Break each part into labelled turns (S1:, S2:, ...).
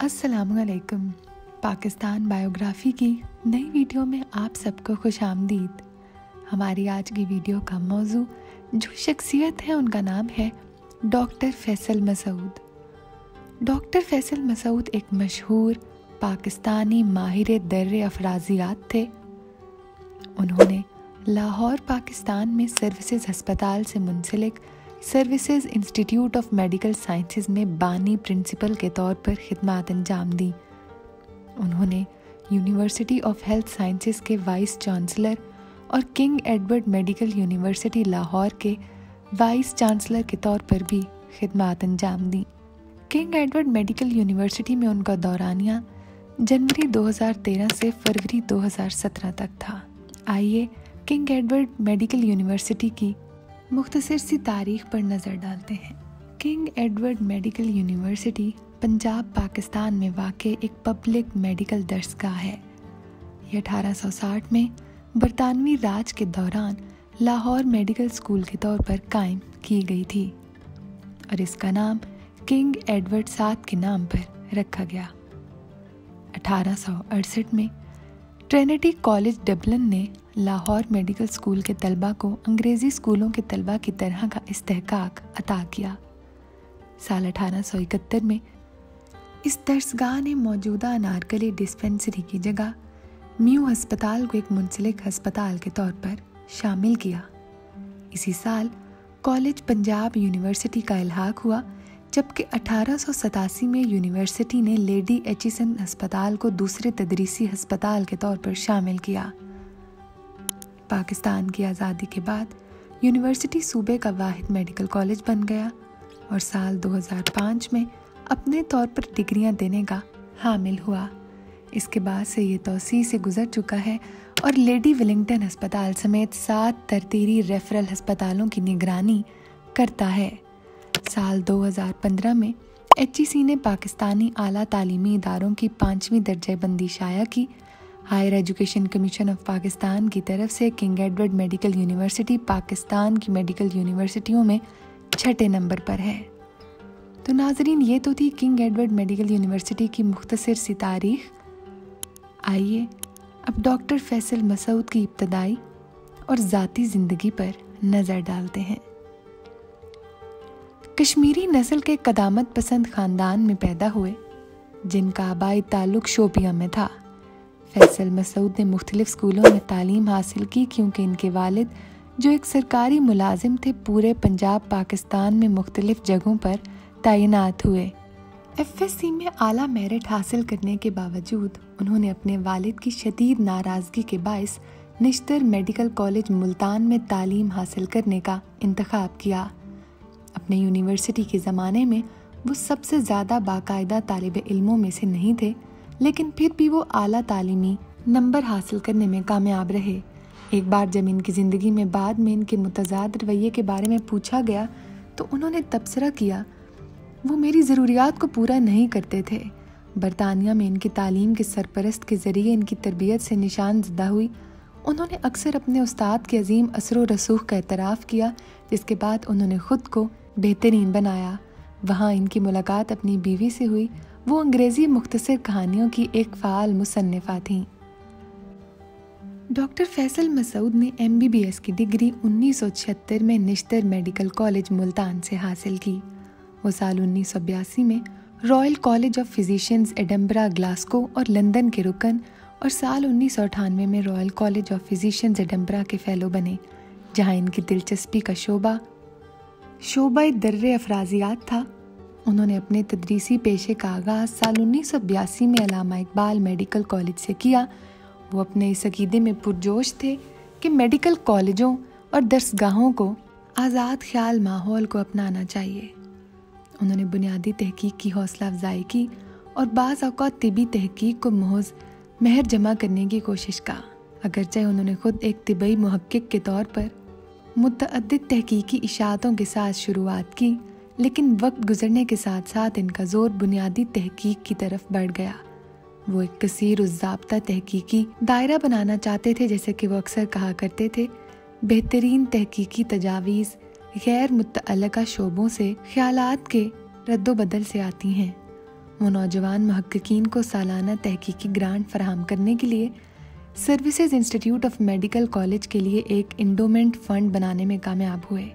S1: अस्सलाम वालेकुम। पाकिस्तान बायोग्राफी की नई वीडियो में आप सबको खुश आमदीद। हमारी आज की वीडियो का मौजू जो शख्सियत है उनका नाम है डॉक्टर फैसल मसूद। डॉक्टर फैसल मसूद एक मशहूर पाकिस्तानी माहिर दर्रे अफराजियात थे। उन्होंने लाहौर पाकिस्तान में सर्विसेज अस्पताल से मुंसलिक services institute of medical sciences में बानी प्रिंसिपल के तौर पर खिदमत अंजाम दी। उन्होंने यूनिवर्सिटी ऑफ हेल्थ साइंसेज के वाइस चांसलर और king Edward Medical university Lahore के वाइस चांसलर के तौर पर भी खिदमत अंजाम दी। किंग एडवर्ड मेडिकल यूनिवर्सिटी में उनका दौरानिया जनवरी 2013 से फरवरी 2017 तक था। आइए किंग एडवर्ड मेडिकल यूनिवर्सिटी की मुख्तसर सी तारीख पर नज़र डालते हैं। King Edward Medical university Punjab Pakistan में वाक़ एक पब्लिक मेडिकल दर्सगाह है। यह 1860 में बरतानवी राज के दौरान लाहौर मेडिकल स्कूल के तौर पर कायम की गई थी और इसका नाम किंग एडवर्ड सात के नाम पर रखा गया। 1868 में ट्रिनिटी कॉलेज डबलिन ने लाहौर मेडिकल स्कूल के तलबा को अंग्रेज़ी स्कूलों के तलबा की तरह का इस्तेहकाक अता किया। साल 1871 में इस दर्सगाह ने मौजूदा अनारकली डिस्पेंसरी की जगह म्यू अस्पताल को एक मुंसलिक अस्पताल के तौर पर शामिल किया। इसी साल कॉलेज पंजाब यूनिवर्सिटी का इल्हाक हुआ, जबकि 1887 में यूनिवर्सिटी ने लेडी एचिसन अस्पताल को दूसरे तदरीसी अस्पताल के तौर पर शामिल किया। पाकिस्तान की आज़ादी के बाद यूनिवर्सिटी सूबे का वाहिद मेडिकल कॉलेज बन गया और साल 2005 में अपने तौर पर डिग्रियां देने का हामिल हुआ। इसके बाद से ये तौसी से गुजर चुका है और लेडी विलिंगटन अस्पताल समेत 7 तरतीरी रेफरल अस्पतालों की निगरानी करता है। साल 2015 में HEC ने पाकिस्तानी आला तालीमी इदारों की 5वीं दर्जेबंदी शाया की। Higher Education Commission of Pakistan की तरफ से King Edward Medical University Pakistan की मेडिकल यूनिवर्सिटियों में 6 नंबर पर है। तो नाजरीन, ये तो थी किंग एडवर्ड मेडिकल यूनिवर्सिटी की मुख्तसर सी तारीख। आइए अब डॉक्टर फैसल मसूद की इब्तदाई और ज़ाती ज़िंदगी पर नज़र डालते हैं। कश्मीरी नस्ल के कदामत पसंद ख़ानदान में पैदा हुए, जिनका आबाई ताल्लुक शोपिया में था। फैसल मसूद ने मुख्तलिफ स्कूलों में तालीम हासिल की, क्योंकि इनके वालिद जो एक सरकारी मुलाजिम थे पूरे पंजाब पाकिस्तान में मुख्तलिफ जगहों पर तैनात हुए। FSC में आला मेरिट हासिल करने के बावजूद उन्होंने अपने वालिद की शदीद नाराज़गी के बाइस निश्तर मेडिकल कॉलेज मुल्तान में तालीम हासिल करने का इंतखाब किया। अपने यूनिवर्सिटी के ज़माने में वो सबसे ज़्यादा बाकायदा तालिब इल्मों में से नहीं थे, लेकिन फिर भी वो आला तालीमी नंबर हासिल करने में कामयाब रहे। एक बार जब इनकी ज़िंदगी में बाद में इनके मुतज़ाद रवैये के बारे में पूछा गया तो उन्होंने तबसरा किया, वो मेरी ज़रूरियात को पूरा नहीं करते थे। बरतानिया में इनकी तालीम के सरपरस्त के ज़रिए इनकी तरबियत से निशान ज़दा हुई। उन्होंने अक्सर अपने उस्ताद के अजीम असर व रसूख का एतराफ़ किया, जिसके बाद उन्होंने ख़ुद को बेहतरीन बनाया। वहाँ इनकी मुलाकात अपनी बीवी से हुई। वो अंग्रेज़ी मुख्तसर कहानियों की एक फ़ाल मुसन्निफ़ा थीं। डॉक्टर फैसल मसूद ने MBBS की डिग्री 1976 में निश्तर मेडिकल कॉलेज मुल्तान से हासिल की। वो साल 1982 में royal college of physicians Edinburgh Glasgow और लंदन के रुकन और साल 1998 में royal college of physicians Edinburgh के फ़ेलो बने, जहाँ इनकी दिलचस्पी का शोबा दर्रे अफराजियात था। उन्होंने अपने तदरीसी पेशे का आगाज़ साल 1982 में अल्लामा इकबाल मेडिकल कॉलेज से किया। वो अपने इस अकीदे में पुरजोश थे कि मेडिकल कॉलेजों और दरसगाहों को आज़ाद ख्याल माहौल को अपनाना चाहिए। उन्होंने बुनियादी तहकीक की हौसला अफजाई की और बाज़ औक़ात तिबी तहकीक को महर जमा करने की कोशिश का। अगरचे उन्होंने ख़ुद एक तिबई मुहक्किक के तौर पर मुतअद्दिद तहकीकी इशाअतों के साथ शुरुआत की, लेकिन वक्त गुजरने के साथ साथ इनका ज़ोर बुनियादी तहकीक की तरफ बढ़ गया। वो एक कसीर उज़्ज़ाब्ता तहकीकी दायरा बनाना चाहते थे, जैसे कि वो अक्सर कहा करते थे, बेहतरीन तहकीकी तजावीज़ गैर मुतअल्लिका शोबों से ख्यालात के रद्दोबदल से आती हैं। وہ نوجوان محققین کو سالانہ تحقیقی گرانٹ فراہم کرنے کے لیے services institute of medical college کے لیے ایک انڈومنٹ فنڈ بنانے میں کامیاب ہوئے۔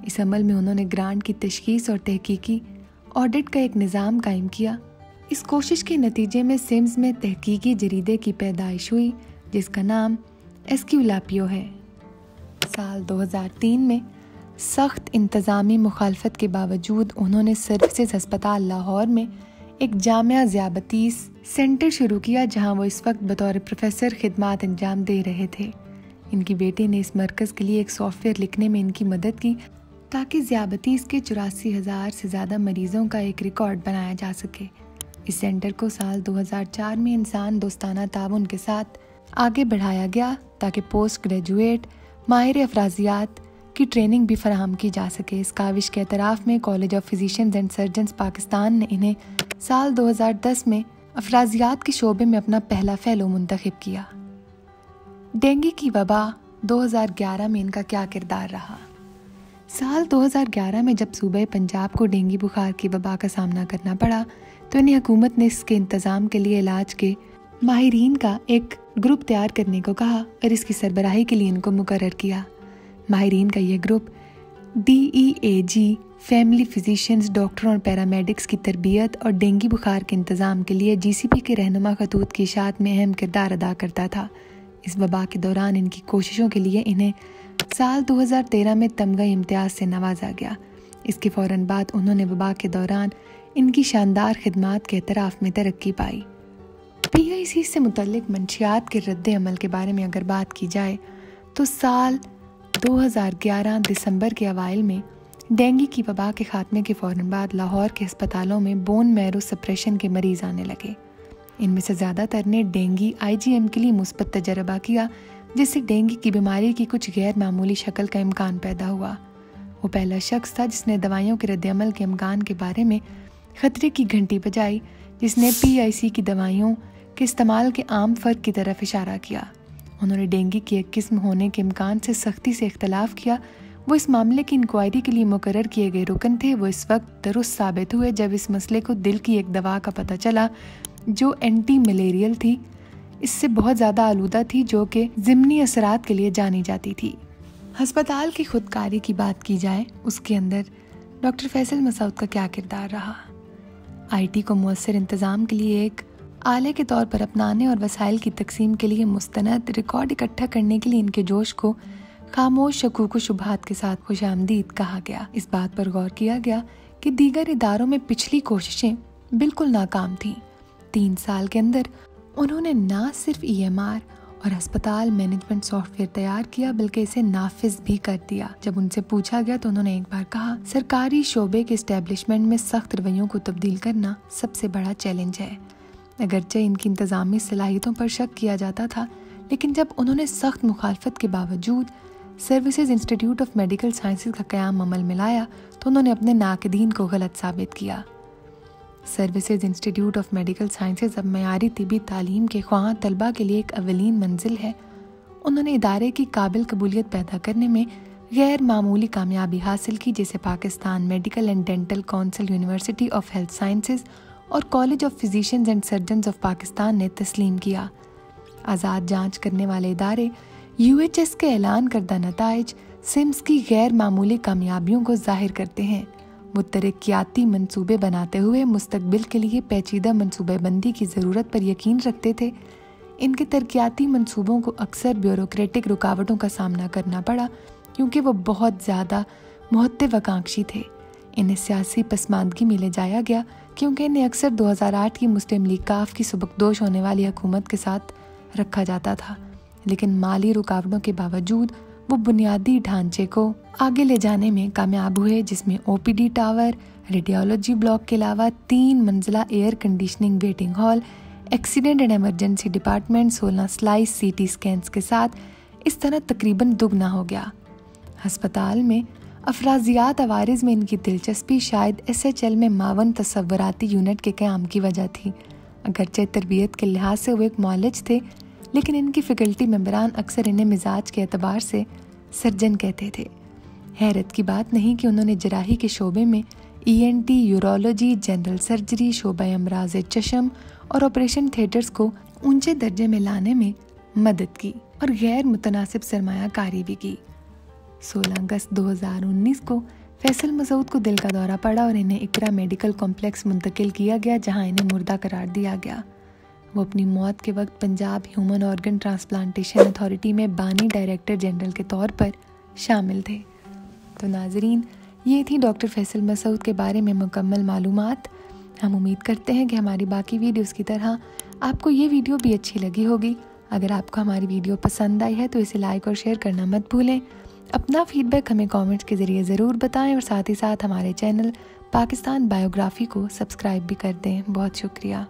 S1: اس عمل میں انہوں نے گرانٹ کی تشخیص اور تحقیقی آڈٹ کا ایک نظام قائم کیا۔ اس کوشش کے نتیجے میں سمز میں تحقیقی جریدے کی پیدائش ہوئی جس کا نام ایسکیولاپیو ہے۔ سال 2003 میں سخت انتظامی مخالفت کے باوجود انہوں نے سروسز ہسپتال لاہور میں ایک جامعہ ذیابطیس سینٹر شروع کیا جہاں وہ اس وقت بطور پروفیسر خدمات انجام دے رہے تھے۔ ان کی بیٹی نے اس مرکز کے لیے ایک سافٹ ویئر لکھنے میں ان کی مدد کی تاکہ ذیابطیس کے 84,000 سے زیادہ مریضوں کا ایک ریکارڈ بنایا جا سکے۔ اس سینٹر کو سال 2004 میں انسان دوستانہ تعاون کے ساتھ آگے بڑھایا گیا تاکہ پوسٹ گریجویٹ ماہر افرازیات کی ٹریننگ بھی فراہم کی جا سکے۔ اس کاوش کے اعتراف میں college of physicians and surgeons Pakistan نے انہیں سال 2010 میں افرازیات کے شعبے میں اپنا پہلا فیلو منتخب کیا۔ ڈینگی کی وبا 2011 میں ان کا کیا کردار رہا؟ سال 2011 میں جب صوبہ پنجاب کو ڈینگی بخار کی وبا کا سامنا کرنا پڑا تو انہیں حکومت نے اس کے انتظام کے لیے علاج کے ماہرین کا ایک گروپ تیار کرنے کو کہا اور اس کی سربراہی کے لیے ان کو مقرر کیا۔ ماہرین کا یہ گروپ DEAG فیملی فزیشینز، ڈاکٹروں اور پیرامیڈکس کی تربیت اور ڈینگی بخار کے انتظام کے لیے GCP کے رہنما خطوط کی اشاعت میں اہم کردار ادا کرتا تھا۔ اس وبا کے دوران ان کی کوششوں کے لیے انہیں سال 2013 میں تمغہ امتیاز سے نوازا گیا۔ اس کے فوراً بعد انہوں نے وبا کے دوران ان کی شاندار خدمات کے اعتراف میں ترقی پائی۔ PIC سے متعلق منشیات کے رد عمل کے بارے میں اگر بات کی جائے تو سال 2011 دسمبر کے اوائل میں ڈینگی کی وبا کے خاتمے کے فوراً بعد لاہور کے ہسپتالوں میں بون میرو سپریشن کے مریض آنے لگے۔ ان میں سے زیادہ تر نے ڈینگی IgM کے لیے مثبت تجربہ کیا جس سے ڈینگی کی بیماری کی کچھ غیر معمولی شکل کا امکان پیدا ہوا۔ وہ پہلا شخص تھا جس نے دوائیوں کے رد عمل کے امکان کے بارے میں خطرے کی گھنٹی بجائی، جس نے PIC کی دوائیوں کے استعمال کے عام فرق کی طرف اشارہ کیا۔ انہوں نے ڈینگی کی ایک قسم ہونے کے امکان سے سختی سے اختلاف کیا۔ وہ اس معاملے کی انکوائری کے لیے مقرر کیے گئے رکن تھے۔ وہ اس وقت درست ثابت ہوئے جب اس مسئلے کو دل کی ایک دوا کا پتہ چلا جو اینٹی ملیریل تھی، اس سے بہت زیادہ آلودہ تھی، جو کہ ضمنی اثرات کے لیے جانی جاتی تھی۔ ہسپتال کی خودکاری کی بات کی جائے، اس کے اندر ڈاکٹر فیصل مسعود کا کیا کردار رہا؟ IT کو مؤثر انتظام کے لیے ایک آلے کے طور پر اپنانے اور وسائل کی تقسیم کے لیے مستند ریکارڈ اکٹھا کرنے کے لیے ان کے جوش کو خاموش شکوک و شبہات کے ساتھ خوش آمدید کہا گیا۔ اس بات پر غور کیا گیا کہ دیگر اداروں میں پچھلی کوششیں بالکل ناکام تھیں۔ 3 سال کے اندر انہوں نے نہ صرف EMR اور ہسپتال مینجمنٹ سافٹ ویئر تیار کیا بلکہ اسے نافذ بھی کر دیا۔ جب ان سے پوچھا گیا تو انہوں نے ایک بار کہا، سرکاری شعبے کے اسٹیبلشمنٹ میں سخت رویوں کو تبدیل کرنا سب سے بڑا چیلنج ہے۔ اگرچہ ان کی انتظامی صلاحیتوں پر شک کیا جاتا تھا، لیکن جب انہوں نے سخت مخالفت کے باوجود services institute of medical sciences کا قیام عمل میں لایا تو انہوں نے اپنے ناقدین کو غلط ثابت کیا۔ Services institute of medical sciences اب معیاری طبی تعلیم کے خواہاں طلباء کے لیے ایک اولین منزل ہے۔ انہوں نے ادارے کی قابل قبولیت پیدا کرنے میں غیر معمولی کامیابی حاصل کی، جسے Pakistan medical and dental council, university of health sciences اور college of physicians and surgeons of Pakistan نے تسلیم کیا۔ آزاد جانچ کرنے والے ادارے UHS کے اعلان کردہ نتائج سمز کی غیر معمولی کامیابیوں کو ظاہر کرتے ہیں۔ وہ ترقیاتی منصوبے بناتے ہوئے مستقبل کے لیے پیچیدہ منصوبہ بندی کی ضرورت پر یقین رکھتے تھے۔ ان کے ترقیاتی منصوبوں کو اکثر بیوروکریٹک رکاوٹوں کا سامنا کرنا پڑا کیونکہ وہ بہت زیادہ محتواکانکشی تھے۔ انہیں سیاسی پسماندگی میں لے جایا گیا کیونکہ انہیں اکثر 2008 کی مسلم لیگ کاف کی سبکدوش ہونے والی حکومت کے ساتھ رکھا جاتا تھا، لیکن مالی رکاوٹوں کے باوجود وہ بنیادی ڈھانچے کو آگے لے جانے میں کامیاب ہوئے، جس میں OPD ٹاور، ریڈیولوجی بلاک کے علاوہ 3 منزلہ air conditioning waiting hall, accident and emergency department, 16 slice CT scans کے ساتھ اس طرح تقریباً دگنا ہو گیا۔ ہسپتال میں افرازیات عوارض میں ان کی دلچسپی شاید SHL میں معاون تصوراتی یونٹ کے قیام کی وجہ تھی۔ اگرچہ تربیت کے لحاظ سے وہ ایک معالج تھے، لیکن ان کی فیکلٹی ممبران اکثر انہیں مزاج کے اعتبار سے سرجن کہتے تھے۔ حیرت کی بات نہیں کہ انہوں نے جراحی کے شعبے میں ENT, यूरोलॉजी, जनरल सर्जरी, शोबा अमराज चश्म और ऑपरेशन थिएटर्स को ऊंचे दर्जे में लाने में मदद की और गैर मुतनासिब सरमायाकारी भी की। 16 अगस्त 2019 को फैसल मसूद को दिल का दौरा पड़ा और इन्हें इकरा मेडिकल कॉम्प्लेक्स मुंतकिल किया गया, जहां इन्हें मुर्दा करार दिया गया। वो अपनी मौत के वक्त Punjab human organ transplantation authority में बानी डायरेक्टर जनरल के तौर पर शामिल थे। तो नाजरीन, ये थी डॉक्टर फैसल मसूद के बारे में मुकम्मल मालूमात। हम उम्मीद करते हैं कि हमारी बाकी वीडियोस की तरह आपको ये वीडियो भी अच्छी लगी होगी। अगर आपको हमारी वीडियो पसंद आई है तो इसे लाइक और शेयर करना मत भूलें। अपना फीडबैक हमें कमेंट्स के ज़रिए ज़रूर बताएं और साथ ही साथ हमारे चैनल पाकिस्तान बायोग्राफी को सब्सक्राइब भी कर दें। बहुत शुक्रिया।